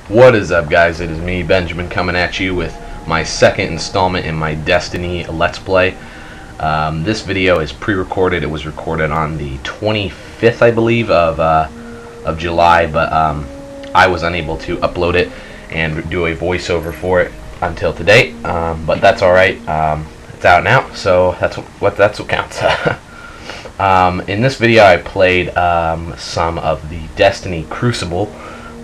What is up, guys? It is me, Benjamin, coming at you with my second installment in my Destiny Let's Play. This video is pre-recorded. It was recorded on the 25th, I believe, of July, but I was unable to upload it and do a voiceover for it until today. But that's all right. It's out now, so that's what counts. In this video, I played some of the Destiny Crucible,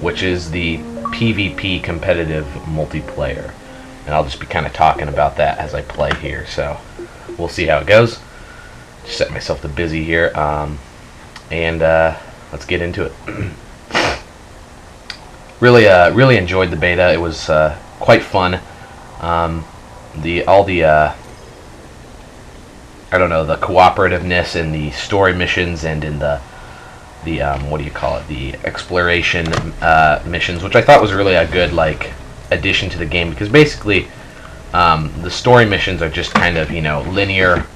which is the PvP competitive multiplayer, and I'll just be kind of talking about that as I play here, so we'll see how it goes. Just set myself to busy here, and let's get into it. Really enjoyed the beta. It was quite fun. I don't know, the cooperativeness in the story missions and in the what do you call it, the exploration missions, which I thought was really a good addition to the game, because basically the story missions are just kind of, linear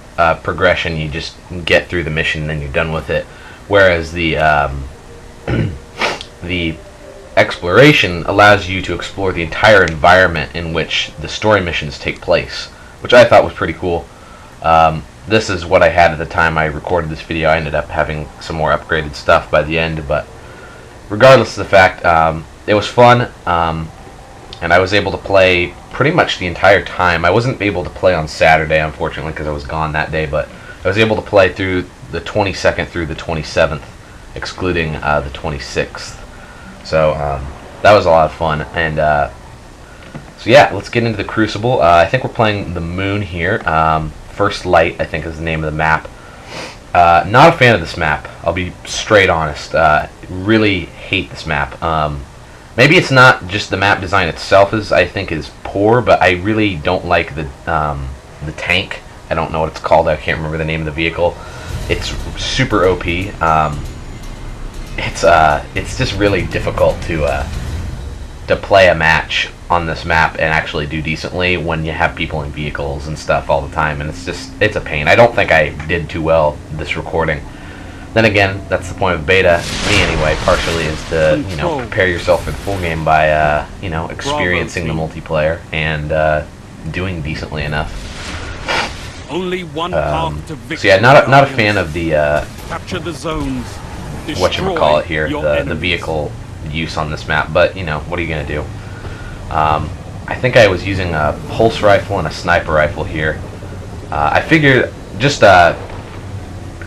progression. You just get through the mission and then you're done with it, whereas the the exploration allows you to explore the entire environment in which the story missions take place, which I thought was pretty cool. This is what I had at the time I recorded this video. I ended up having some more upgraded stuff by the end, but regardless of the fact, it was fun, and I was able to play pretty much the entire time. I wasn't able to play on Saturday, unfortunately, because I was gone that day, but I was able to play through the 22nd through the 27th, excluding the 26th. So that was a lot of fun, and so yeah, let's get into the Crucible. I think we're playing the Moon here. First Light, I think, is the name of the map. Not a fan of this map, I'll be straight honest. Really hate this map. Maybe it's not just the map design itself I think is poor, but I really don't like the tank. I don't know what it's called. I can't remember the name of the vehicle. It's super OP. It's just really difficult to play a match on this map and actually do decently when you have people in vehicles and stuff all the time, and it's a pain. I don't think I did too well this recording. Then again, that's the point of beta, me anyway, partially, is to prepare yourself for the full game by experiencing the multiplayer and doing decently enough. Only one path to victory. So yeah, not a fan of the capture the zones, whatchamacallit here, the vehicle use on this map, but what are you gonna do? I think I was using a pulse rifle and a sniper rifle here. I figured, just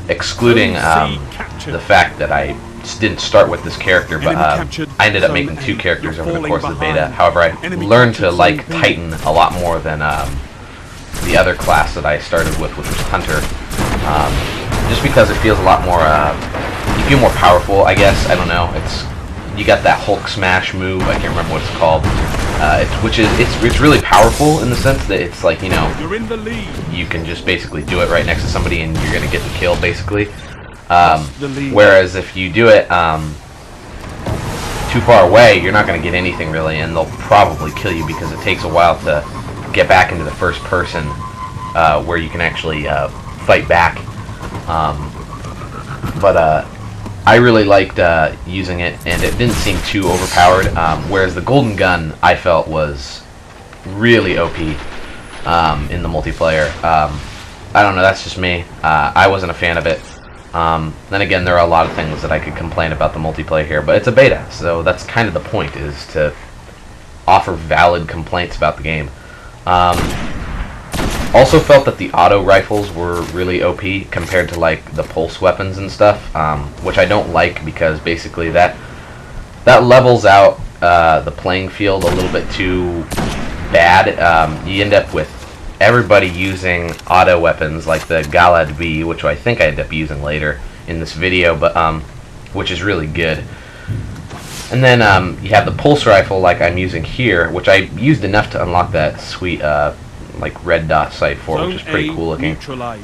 excluding the fact that I didn't start with this character, but I ended up making two characters over the course of the beta. However, I learned to like Titan a lot more than the other class that I started with, which was Hunter. Just because it feels a lot more, you feel more powerful, I guess. I don't know. You got that Hulk smash move. I can't remember what it's called. It's really powerful in the sense that it's like, You're in the lead. you can just basically do it right next to somebody and you're gonna get the kill, basically. Whereas if you do it too far away, you're not gonna get anything really, and they'll probably kill you because it takes a while to get back into the first person where you can actually fight back. I really liked using it, and it didn't seem too overpowered, whereas the Golden Gun, I felt, was really OP in the multiplayer. I don't know, that's just me. I wasn't a fan of it. Then again, there are a lot of things that I could complain about the multiplayer here, but it's a beta, so that's kind of the point, is to offer valid complaints about the game. Also felt that the auto rifles were really OP compared to the pulse weapons and stuff, which I don't like, because basically that levels out the playing field a little bit too bad. You end up with everybody using auto weapons like the Galad V, which I think I end up using later in this video, but which is really good. And then you have the pulse rifle like I'm using here, which I used enough to unlock that sweet red dot sight for, which is pretty cool looking.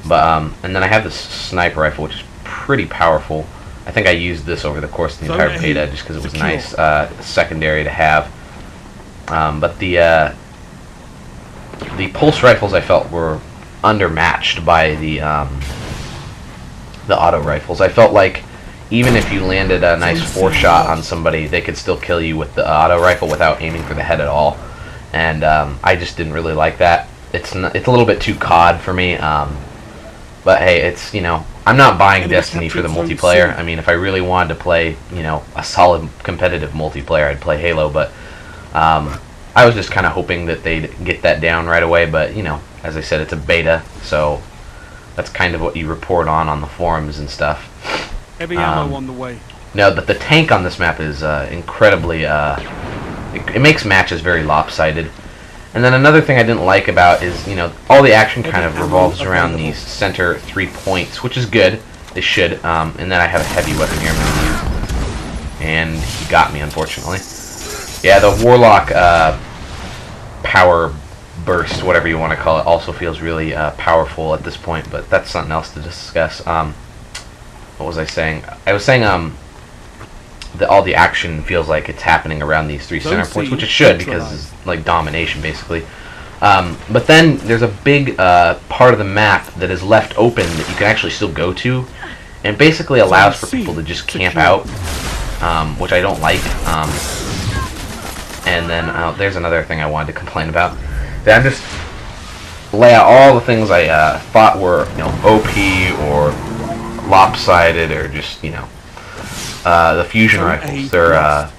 But and then I have this sniper rifle, which is pretty powerful. I think I used this over the course of the entire beta just because it was nice secondary to have. But the pulse rifles I felt were undermatched by the auto rifles. I felt like even if you landed a nice 4-shot on somebody, they could still kill you with the auto rifle without aiming for the head at all. And I just didn't really like that. It's a little bit too COD for me. But hey, it's, you know, I'm not buying Destiny for the multiplayer. I mean, if I really wanted to play, you know, a solid competitive multiplayer, I'd play Halo. But I was just kind of hoping that they'd get that down right away. But, you know, as I said, it's a beta, so that's kind of what you report on the forums and stuff. Heavy ammo on the way. No, but the tank on this map is incredibly... it makes matches very lopsided. And then another thing I didn't like about is, you know, all the action kind of revolves around these center 3 points, which is good. They should. And then I have a heavy weapon here I'm going to use. And he got me, unfortunately. Yeah, the Warlock power burst, whatever you want to call it, also feels really powerful at this point, but that's something else to discuss. What was I saying? I was saying all the action feels like it's happening around these 3 center points, which it should, because it's like domination, basically. But then there's a big part of the map that is left open that you can actually still go to, and basically allows for people to just camp out, which I don't like. And then there's another thing I wanted to complain about. That I just lay out all the things I thought were, you know, OP or lopsided or just, you know, the fusion rifles. They're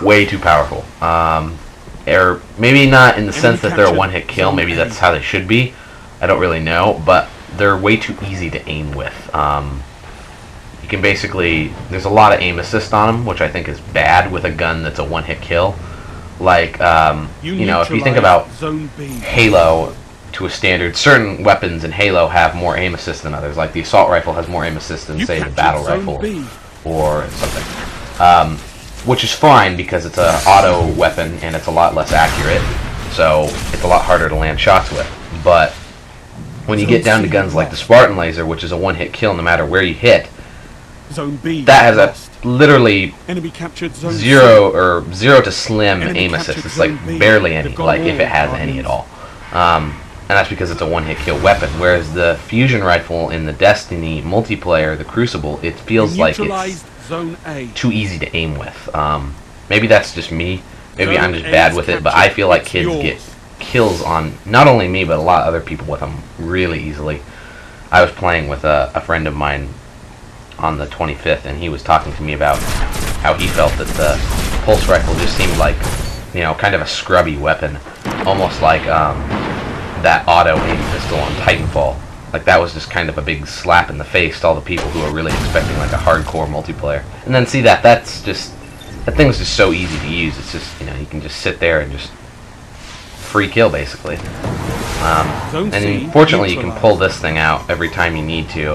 way too powerful. Or maybe not in the sense that they're a one-hit kill. Maybe that's how they should be. I don't really know, but they're way too easy to aim with. You can basically, there's a lot of aim assist on them, which I think is bad with a gun that's a one-hit kill. Like, you know, if you think about Halo to a standard, certain weapons in Halo have more aim assist than others. Like the assault rifle has more aim assist than, say, the battle rifle or something. Which is fine because it's an auto weapon and it's a lot less accurate, so it's a lot harder to land shots with. But when you get down to guns like the Spartan Laser, which is a one-hit kill no matter where you hit, that has a literally zero to slim aim assist. It's like barely any, like if it has any at all. And that's because it's a one-hit kill weapon. Whereas the fusion rifle in the Destiny multiplayer, the Crucible, it feels like it's too easy to aim with. Maybe that's just me. Maybe I'm just bad with it, but I feel like kids get kills on not only me, but a lot of other people with them really easily. I was playing with a friend of mine on the 25th, and he was talking to me about how he felt that the pulse rifle just seemed like, you know, kind of a scrubby weapon, almost like that auto aim pistol on Titanfall. Like that was just kind of a big slap in the face to all the people who are really expecting like a hardcore multiplayer. And then see that thing's just so easy to use. It's just, you know, you can just sit there and just free kill basically. And unfortunately you can pull this thing out every time you need to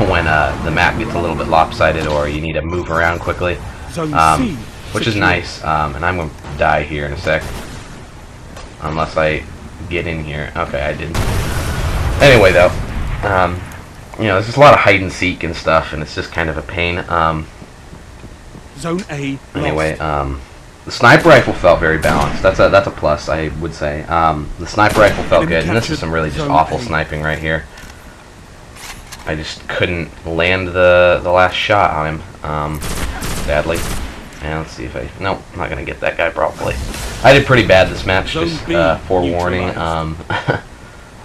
when the map gets a little bit lopsided or you need to move around quickly, which is nice. And I'm going to die here in a sec unless I get in here. Okay, I didn't. Anyway, though, you know, there's just a lot of hide and seek and stuff, and it's just kind of a pain. Zone A. Anyway, the sniper rifle felt very balanced. That's a plus, I would say. The sniper rifle felt good, and this is some really just awful sniping right here. I just couldn't land the last shot on him, sadly. And let's see if I... Nope, I'm not going to get that guy probably. I did pretty bad this match, just forewarning.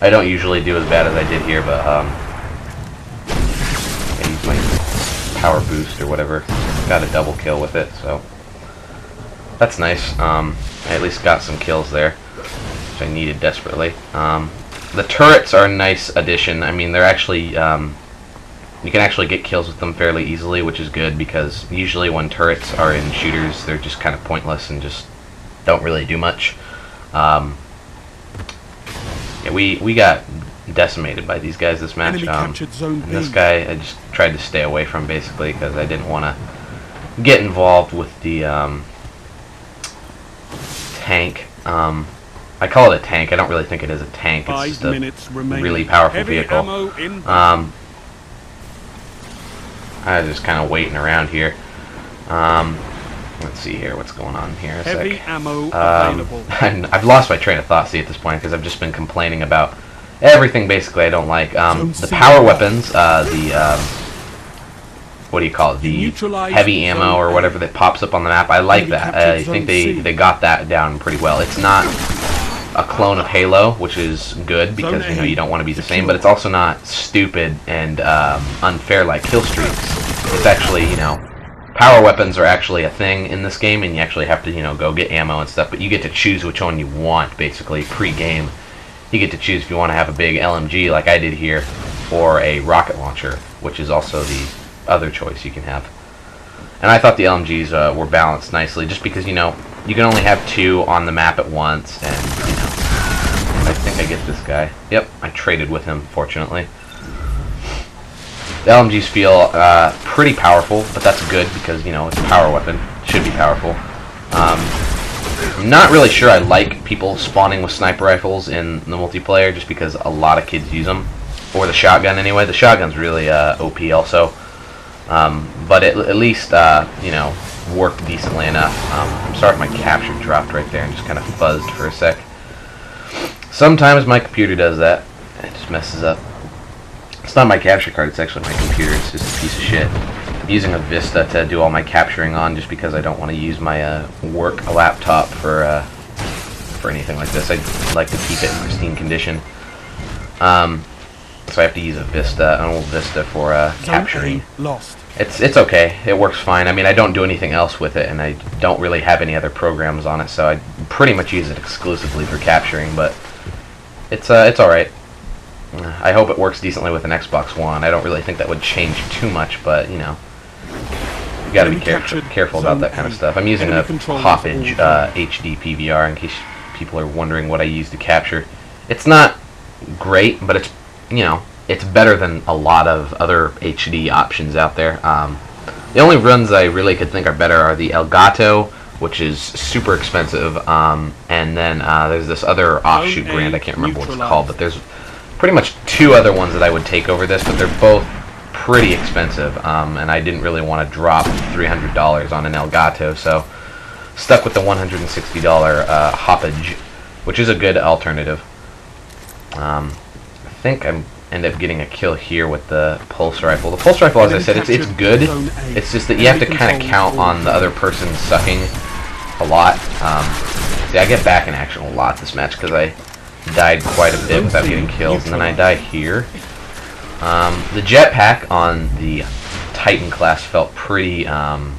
I don't usually do as bad as I did here, but I used my power boost or whatever. Got a double kill with it, so that's nice. I at least got some kills there, which I needed desperately. The turrets are a nice addition. I mean, they're actually, you can actually get kills with them fairly easily, which is good, because usually when turrets are in shooters, they're just kind of pointless and just don't really do much. Yeah, we got decimated by these guys this match. And this guy I just tried to stay away from, basically, because I didn't want to get involved with the tank. I call it a tank. I don't really think it is a tank. It's just a really powerful vehicle. I was just kind of waiting around here. Let's see here what's going on here. Heavy ammo available. I've lost my train of thought, see, at this point, because I've just been complaining about everything basically I don't like. The power weapons, what do you call it, the Neutralize heavy ammo Zone or A. whatever that pops up on the map. I like Enemy that. captured I think Zone C. they got that down pretty well. It's not a clone of Halo, which is good because Zone A you don't want to be the same, secure. but it's also not stupid and unfair like kill streaks. It's actually, power weapons are actually a thing in this game, and you actually have to, go get ammo and stuff, but you get to choose which one you want, basically, pre-game. You get to choose if you want to have a big LMG like I did here, or a rocket launcher, which is also the other choice you can have. And I thought the LMGs were balanced nicely, just because, you can only have 2 on the map at once, and, I think I get this guy. Yep, I traded with him, fortunately. The LMGs feel pretty powerful, but that's good because, it's a power weapon. It should be powerful. I'm not really sure I like people spawning with sniper rifles in the multiplayer, just because a lot of kids use them. Or the shotgun, anyway. The shotgun's really OP also. But at least, worked decently enough. I'm sorry if my capture dropped right there and just kind of fuzzed for a sec. Sometimes my computer does that. It just messes up. It's not my capture card, it's actually my computer. It's just a piece of shit. I'm using a Vista to do all my capturing on just because I don't want to use my work laptop for anything like this. I like to keep it in pristine condition. So I have to use a Vista, an old Vista for capturing. Lost. It's okay. It works fine. I mean, I don't do anything else with it, and I don't really have any other programs on it, so I pretty much use it exclusively for capturing, but it's alright. I hope it works decently with an Xbox One. I don't really think that would change too much, but, you gotta be careful about that kind of stuff. I'm using a Hoppage HD PVR in case people are wondering what I use to capture. It's not great, but it's, it's better than a lot of other HD options out there. The only runs I really could think are better are the Elgato, which is super expensive, and then there's this other offshoot brand, I can't remember what it's called, but there's pretty much 2 other ones that I would take over this, but they're both pretty expensive, and I didn't really want to drop $300 on an Elgato, so stuck with the $160 Hoppage, which is a good alternative. I think I end up getting a kill here with the pulse rifle. The pulse rifle, as I said, it's good. It's just that you have to kind of count on the other person sucking a lot. See, I get back in action a lot this match because I died quite a bit without getting kills, and then I die here. The jetpack on the Titan class felt pretty balanced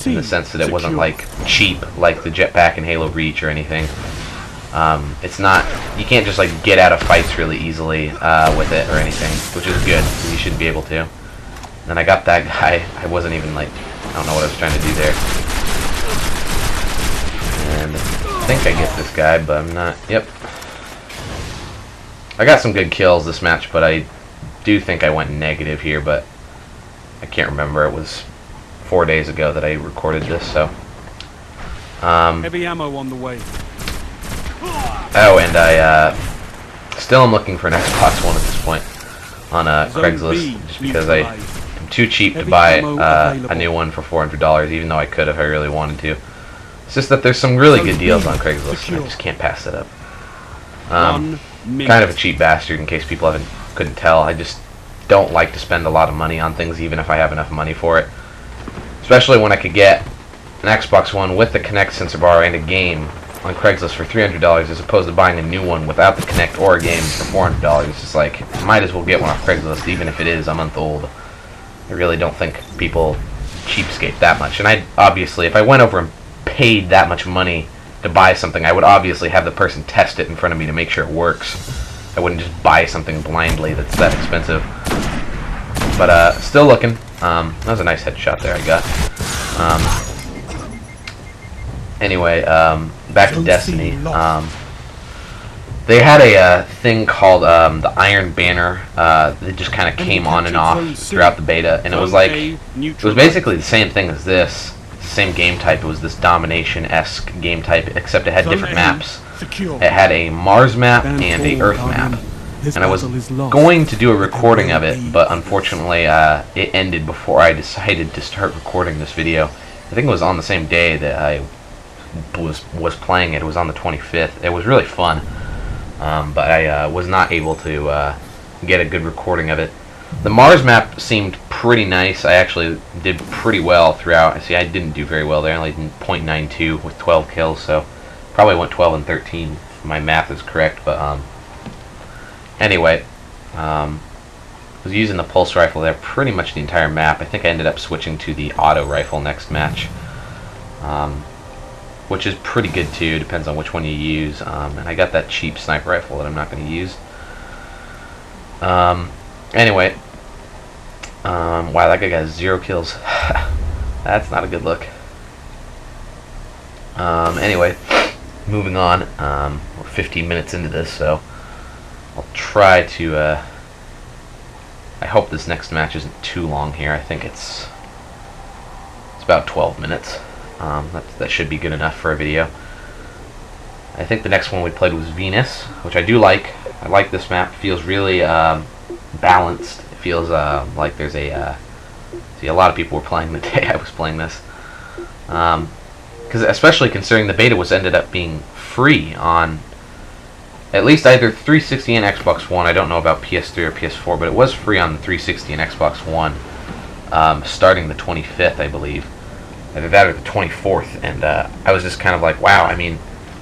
in the sense that it wasn't like cheap like the jetpack in Halo Reach or anything. It's not, you can't just like get out of fights really easily with it or anything, which is good. You should be able to. Then I got that guy. I wasn't even like, I don't know what I was trying to do there. And I think I get this guy, but I'm not. Yep. I got some good kills this match, but I do think I went negative here, but I can't remember. It was 4 days ago that I recorded this, so. Heavy ammo on the way. Oh, and I still am looking for an Xbox One at this point on Craigslist, just because I'm too cheap to buy a new one for $400, even though I could if I really wanted to. It's just that there's some really good deals on Craigslist, and I just can't pass that up. Kind of a cheap bastard, in case people couldn't tell. I just don't like to spend a lot of money on things, even if I have enough money for it. Especially when I could get an Xbox One with the Kinect sensor bar and a game on Craigslist for $300, as opposed to buying a new one without the Kinect or a game for $400. It's just like, might as well get one off Craigslist, even if it is a month old. I really don't think people cheapskate that much. And obviously, if I went over and paid that much money to buy something, I would obviously have the person test it in front of me to make sure it works. I wouldn't just buy something blindly that's that expensive. But still looking. That was a nice headshot there I got. Anyway, back to Destiny. They had a thing called the Iron Banner that just kind of came on and off throughout the beta, and it was like, it was basically the same thing as this. The same game type. It was this domination-esque game type, except it had different maps. It had a Mars map and a Earth map. And I was going to do a recording of it, but unfortunately it ended before I decided to start recording this video. I think it was on the same day that I was playing it. It was on the 25th. It was really fun, but I was not able to get a good recording of it. The Mars map seemed pretty nice. I actually did pretty well throughout. See, I didn't do very well there. I only did .92 with 12 kills, so probably went 12 and 13 if my math is correct. But anyway, was using the pulse rifle there pretty much the entire map. I think I ended up switching to the auto rifle next match, which is pretty good too. Depends on which one you use. And I got that cheap sniper rifle that I'm not going to use. Anyway, wow, that guy got 0 kills. That's not a good look. Anyway, moving on. We're 15 minutes into this, so I'll try to. I hope this next match isn't too long here. I think it's about 12 minutes. That should be good enough for a video. I think the next one we played was Venus, which I do like. I like this map. It feels really balanced. It feels like there's a lot of people were playing the day I was playing this. Because especially considering the beta ended up being free on at least either 360 and Xbox One. I don't know about PS3 or PS4, but it was free on the 360 and Xbox One, starting the 25th, I believe. Either that or the 24th, and I was just kind of like, wow, I mean,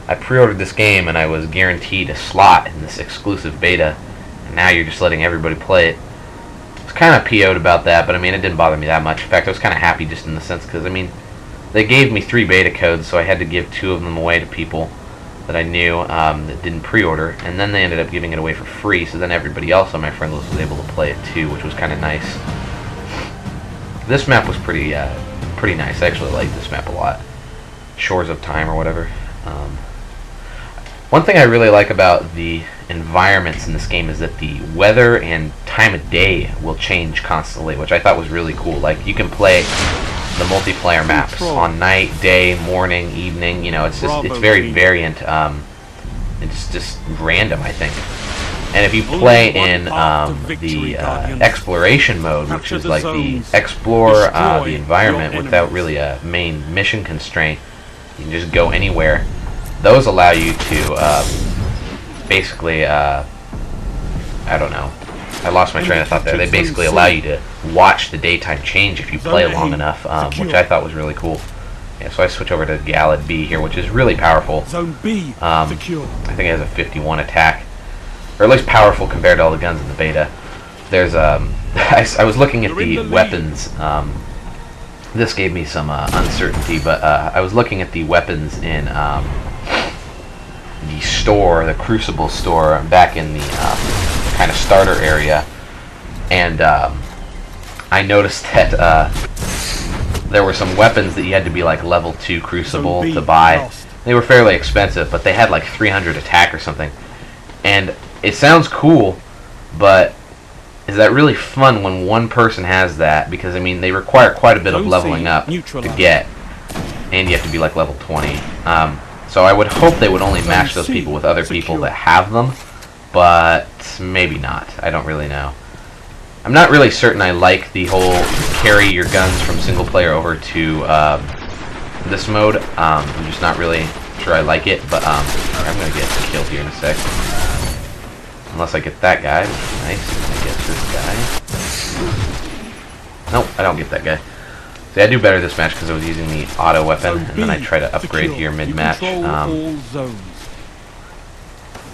I pre-ordered this game and I was guaranteed a slot in this exclusive beta, and now you're just letting everybody play it. I was kind of PO'd about that, but I mean, it didn't bother me that much. In fact, I was kind of happy just in the sense, because, I mean, they gave me 3 beta codes, so I had to give 2 of them away to people that I knew that didn't pre-order, and then they ended up giving it away for free, so then everybody else on my friend list was able to play it too, which was kind of nice. This map was pretty nice. I actually liked this map a lot. Shores of Time or whatever. One thing I really like about the environments in this game is that the weather and time of day will change constantly, which I thought was really cool. Like, you can play the multiplayer maps on night, day, morning, evening. You know, it's very variant. It's just random, I think. And if you play in the exploration mode, which is like the explore the environment without really a main mission constraint, you can just go anywhere. Those allow you to basically, I don't know. I lost my train of thought there. They basically allow you to watch the daytime change if you play long enough, which I thought was really cool. Yeah, so I switch over to Galad B here, which is really powerful. Zone B secure. I think it has a 51 attack, or at least powerful compared to all the guns in the beta. There's I was looking at the weapons. This gave me some uncertainty, but I was looking at the weapons in the store, the Crucible store, back in the kind of starter area, and I noticed that there were some weapons that you had to be like level 2 Crucible to buy. They were fairly expensive, but they had like 300 attack or something. And it sounds cool, but is that really fun when one person has that? Because I mean, they require quite a bit of leveling up to get, and you have to be like level 20. So I would hope they would only match those people with other people that have them, but maybe not. I don't really know. I'm not really certain I like the whole carry your guns from single player over to this mode. I'm just not really sure I like it, but I'm going to get killed here in a sec. Unless I get that guy, which is nice. I get this guy. Nope, I don't get that guy. See, I do better this match because I was using the auto weapon, and then I try to upgrade here mid-match.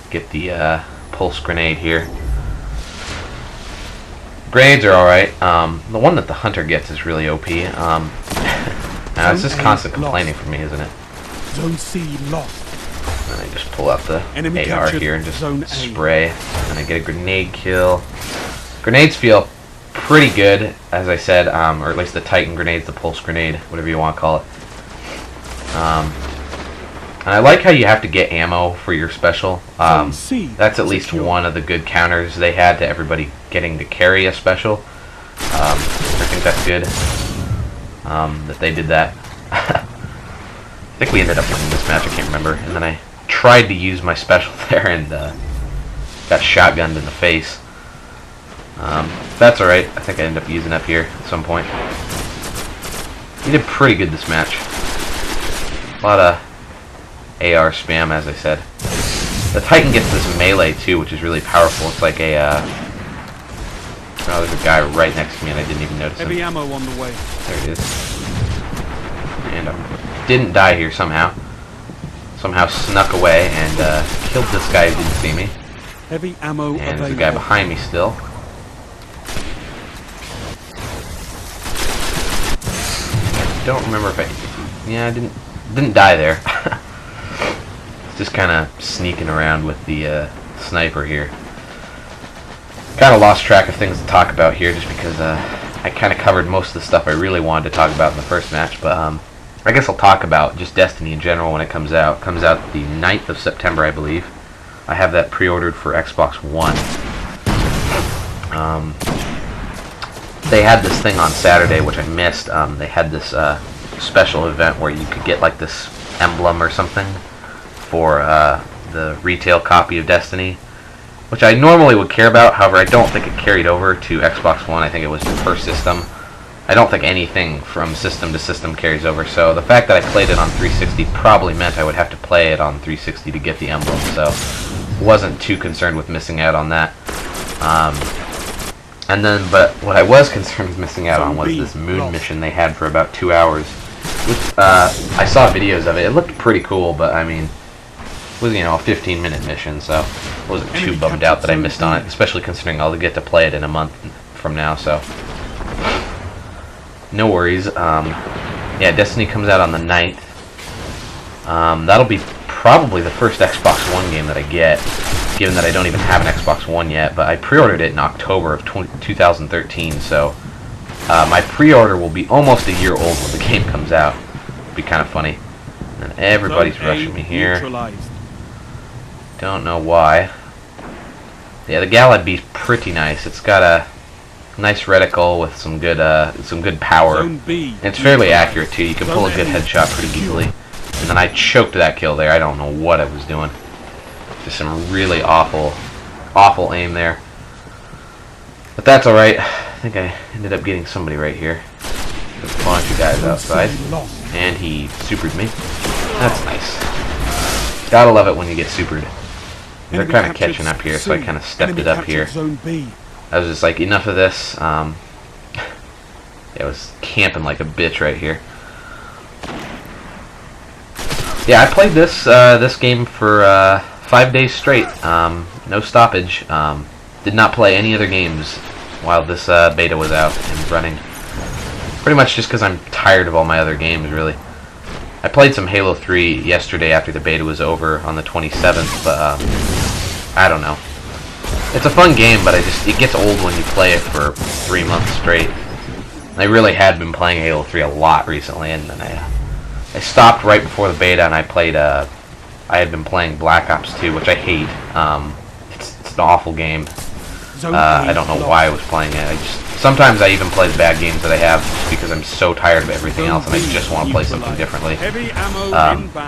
Get the pulse grenade here. Grenades are alright. The one that the hunter gets is really OP. Now, it's just constant complaining for me, isn't it? Zone C lost. And I just pull out the AR here and just spray. And I get a grenade kill. Grenades feel pretty good, as I said, or at least the Titan grenades, the pulse grenade, whatever you want to call it. And I like how you have to get ammo for your special. That's at least one of the good counters they had to everybody getting to carry a special. I think that's good that they did that. I think we ended up winning this match, I can't remember. And then I tried to use my special there and got shotgunned in the face. That's alright. I think I ended up using up here at some point. He did pretty good this match. A lot of AR spam, as I said. The Titan gets this melee too, which is really powerful. It's like a Oh, there's a guy right next to me and I didn't even notice him. Heavy ammo on the way. There it is. And I didn't die here somehow. Somehow snuck away and killed this guy who didn't see me. Heavy ammo And there's a guy behind me still. I don't remember if I... Yeah, I didn't die there. Just kind of sneaking around with the sniper here. Kind of lost track of things to talk about here just because I kind of covered most of the stuff I really wanted to talk about in the first match, but I guess I'll talk about just Destiny in general when it comes out. It comes out the 9th of September, I believe. I have that pre-ordered for Xbox One. They had this thing on Saturday, which I missed. They had this special event where you could get like this emblem or something for the retail copy of Destiny, which I normally would care about. However, I don't think it carried over to Xbox One. I think it was per system. I don't think anything from system to system carries over, so the fact that I played it on 360 probably meant I would have to play it on 360 to get the emblem, so wasn't too concerned with missing out on that. But what I was concerned with missing out on was this moon mission they had for about 2 hours. I saw videos of it. It looked pretty cool, but I mean, it was, you know, a 15-minute mission, so I wasn't too bummed out that I missed on it, especially considering I'll get to play it in a month from now, so no worries. Yeah, Destiny comes out on the 9th. That'll be probably the first Xbox One game that I get, given that I don't even have an Xbox One yet, but I pre-ordered it in October of 2013, so my pre-order will be almost a year old when the game comes out. It'll be kind of funny. And everybody's rushing me here. Don't know why. Yeah, the Galad B's pretty nice. It's got a nice reticle with some good power. And it's fairly accurate too. You can pull a good headshot pretty easily. And then I choked that kill there. I don't know what I was doing. Just some really awful aim there. But that's alright. I think I ended up getting somebody right here. There's a bunch of guys outside. And he supered me. That's nice. Gotta love it when you get supered. They're kind of catching up here, so I kind of stepped it up here. I was just like, enough of this. Yeah, I was camping like a bitch right here. Yeah, I played this game for 5 days straight, no stoppage. Did not play any other games while this beta was out and running. Pretty much just because I'm tired of all my other games, really. I played some Halo 3 yesterday after the beta was over on the 27th, but I don't know. It's a fun game, but it gets old when you play it for 3 months straight. I really had been playing Halo 3 a lot recently, and then I stopped right before the beta, and I had been playing Black Ops 2, which I hate. It's an awful game. I don't know why I was playing it. Sometimes I even play the bad games that I have just because I'm so tired of everything else, and I just want to play something differently.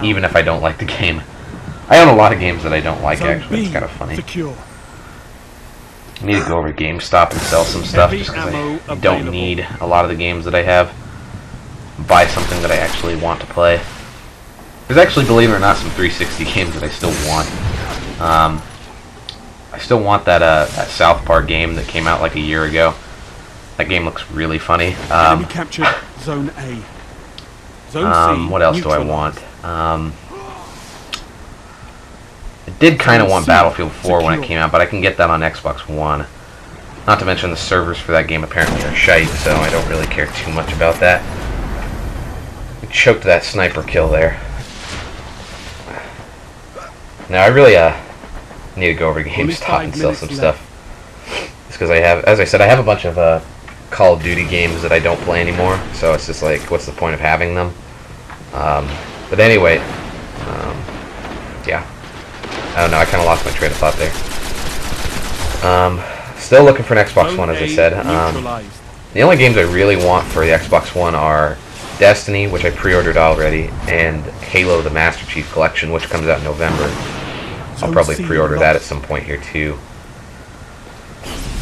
Even if I don't like the game. I own a lot of games that I don't like, actually. It's kind of funny. I need to go over to GameStop and sell some stuff just because I don't need a lot of the games that I have. Buy something that I actually want to play. There's actually, believe it or not, some 360 games that I still want. I still want that South Park game that came out like a year ago. That game looks really funny. Enemy captured Zone A. Zone C what else do I want? I did kind of want Battlefield 4 when it came out, but I can get that on Xbox One. Not to mention the servers for that game apparently are shite, so I don't really care too much about that. I choked that sniper kill there. Now I really need to go over to GameStop and sell some stuff. Just because I have, as I said, I have a bunch of Call of Duty games that I don't play anymore, so it's just like, what's the point of having them? But anyway, yeah. I don't know, I kind of lost my train of thought there. Still looking for an Xbox One, as I said. The only games I really want for the Xbox One are Destiny, which I pre-ordered already, and Halo the Master Chief Collection, which comes out in November. I'll probably pre-order that at some point here, too.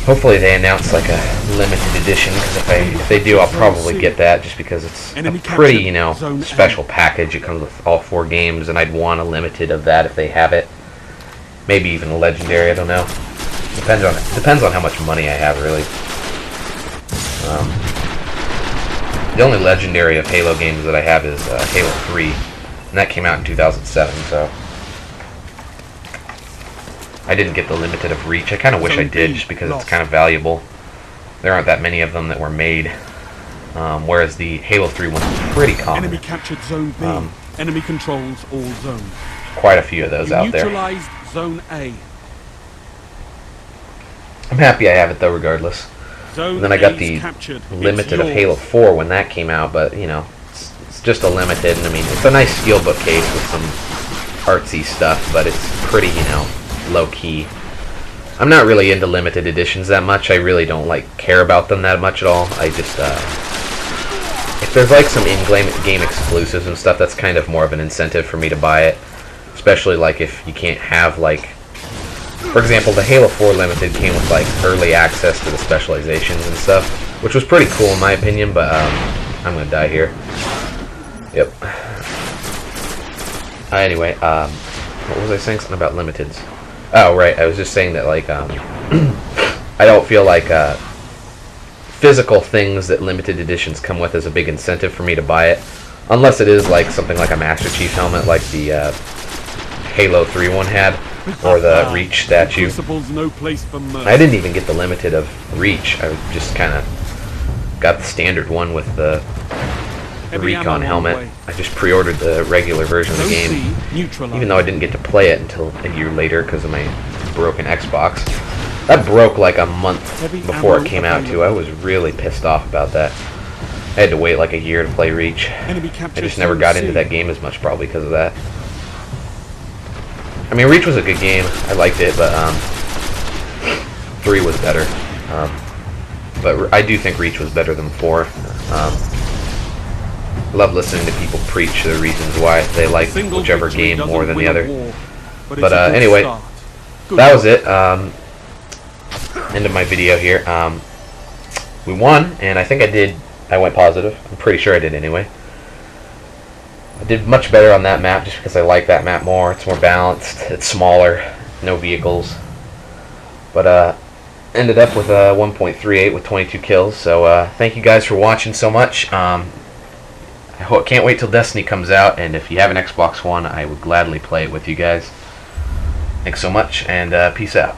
Hopefully they announce like a limited edition, because if they do, I'll probably get that, just because it's a pretty, you know, special package. It comes with all 4 games, and I'd want a limited of that if they have it. Maybe even a legendary, I don't know. Depends on how much money I have, really. The only legendary of Halo games that I have is Halo 3, and that came out in 2007, so I didn't get the limited of Reach. I kind of wish I did, just because it's kind of valuable. There aren't that many of them that were made, whereas the Halo 3 one is pretty common. Enemy captured Zone B. Enemy controls all zones. Quite a few of those out there. Neutralized Zone A. I'm happy I have it though, regardless. And then I got the limited of Halo 4 when that came out, but you know, it's just a limited, and I mean, it's a nice steelbook case with some artsy stuff, but it's pretty, you know, low key. I'm not really into limited editions that much. I really don't care about them that much at all. I just if there's like some in-game exclusives and stuff, that's kind of more of an incentive for me to buy it. Especially like if you can't have for example, the Halo 4 Limited came with early access to the specializations and stuff, which was pretty cool in my opinion. But I'm gonna die here. Yep. Anyway, what was I saying? Something about limiteds. Oh right, I was just saying that I don't feel like physical things that limited editions come with is a big incentive for me to buy it, unless it is something like a Master Chief helmet, like the Halo 3 one had, or the Reach statue. I didn't even get the limited of Reach. I just kind of got the standard one with the Recon helmet. I just pre-ordered the regular version of the game, even though I didn't get to play it until a year later because of my broken Xbox. That broke a month before it came out too. I was really pissed off about that. I had to wait a year to play Reach. I just never got into that game as much, probably because of that. I mean, Reach was a good game. I liked it, but 3 was better. But I do think Reach was better than 4. I love listening to people preach the reasons why they like whichever game more than the other. But anyway, that was it. End of my video here. We won, and I think I went positive. I'm pretty sure I did anyway. I did much better on that map just because I like that map more. It's more balanced, it's smaller, no vehicles. But ended up with a 1.38 with 22 kills. So thank you guys for watching so much. I can't wait till Destiny comes out, and if you have an Xbox One, I would gladly play it with you guys. Thanks so much, and peace out.